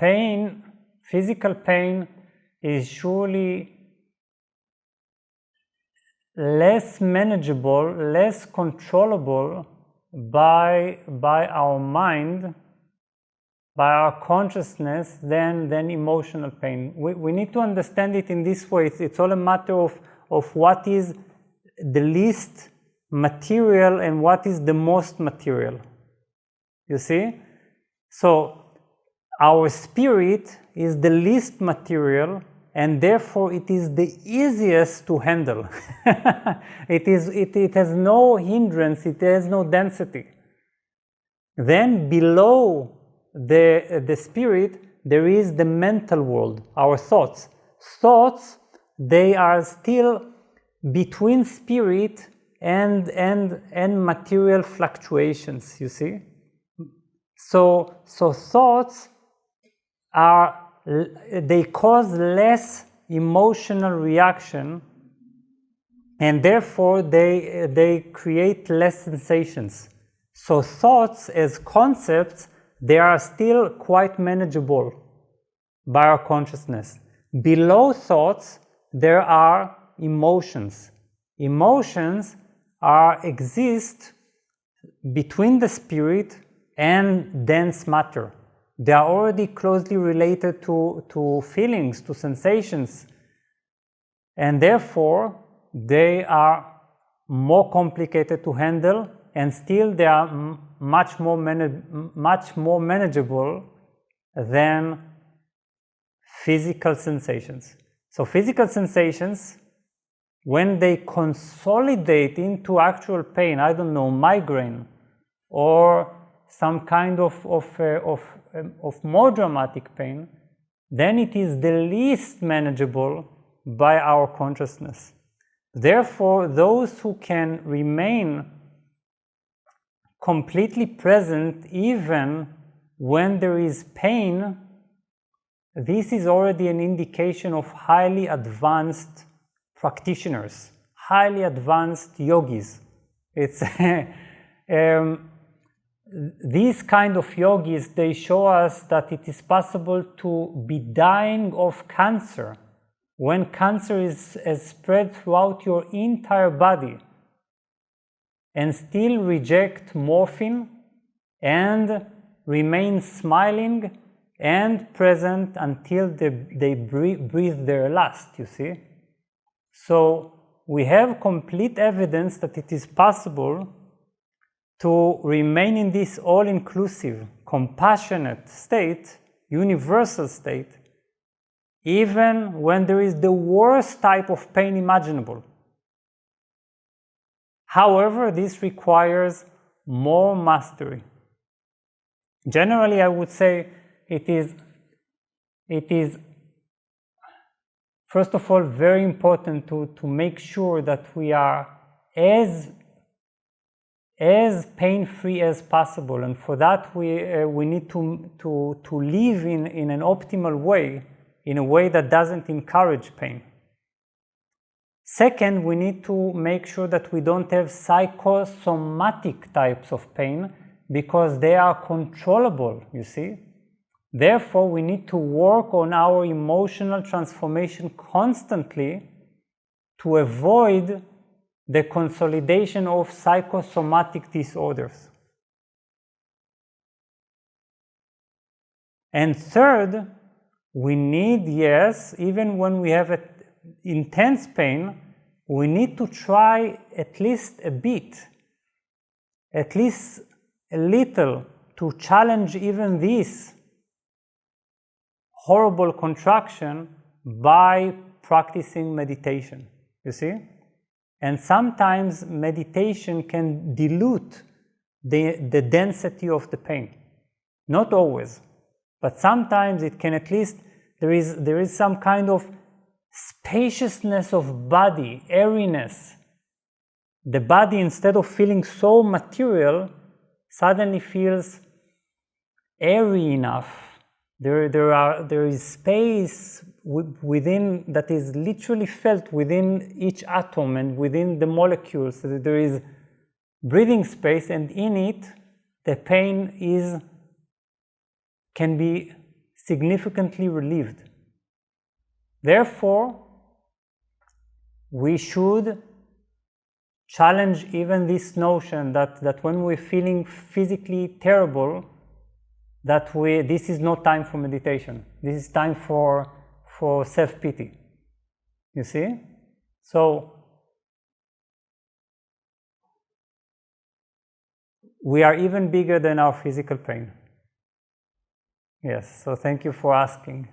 pain, physical pain, is surely less manageable, less controllable by our mind, by our consciousness, than emotional pain. We need to understand it in this way. It's all a matter of what is the least material and what is the most material. You see? So our spirit is the least material, and therefore it is the easiest to handle. It has no hindrance, it has no density. Then below the spirit, there is the mental world, our thoughts. Thoughts, they are still between spirit and material fluctuations, you see? So thoughts they cause less emotional reaction, and therefore they create less sensations. So thoughts as concepts, they are still quite manageable by our consciousness. Below thoughts, there are emotions. Emotions exist between the spirit and dense matter. They are already closely related to feelings, to sensations, and therefore they are more complicated to handle, and still they are much more manageable than physical sensations. So physical sensations, when they consolidate into actual pain, I don't know, migraine, or some kind of more dramatic pain, then it is the least manageable by our consciousness. Therefore, those who can remain completely present even when there is pain, this is already an indication of highly advanced practitioners, highly advanced yogis. It's these kind of yogis, they show us that it is possible to be dying of cancer when cancer is spread throughout your entire body, and still reject morphine and remain smiling and present until they breathe their last, you see. So we have complete evidence that it is possible to remain in this all-inclusive, compassionate state, universal state, even when there is the worst type of pain imaginable. However, this requires more mastery. Generally, I would say it is first of all very important to make sure that we are as pain-free as possible, and for that we need to live in an optimal way, in a way that doesn't encourage pain. Second, we need to make sure that we don't have psychosomatic types of pain, because they are controllable, you see. Therefore, we need to work on our emotional transformation constantly to avoid the consolidation of psychosomatic disorders. And third, we need, yes, even when we have intense pain, we need to try at least a bit, at least a little, to challenge even this horrible contraction by practicing meditation, you see? And sometimes meditation can dilute the density of the pain. Not always, but sometimes it can at least, there is some kind of spaciousness of body, airiness. The body, instead of feeling so material, suddenly feels airy enough. There is space within, that is literally felt within each atom and within the molecules. So there is breathing space, and in it the pain can be significantly relieved. Therefore, we should challenge even this notion that when we're feeling physically terrible, that this is not time for meditation. This is time for self-pity. You see? So we are even bigger than our physical pain. Yes, so thank you for asking.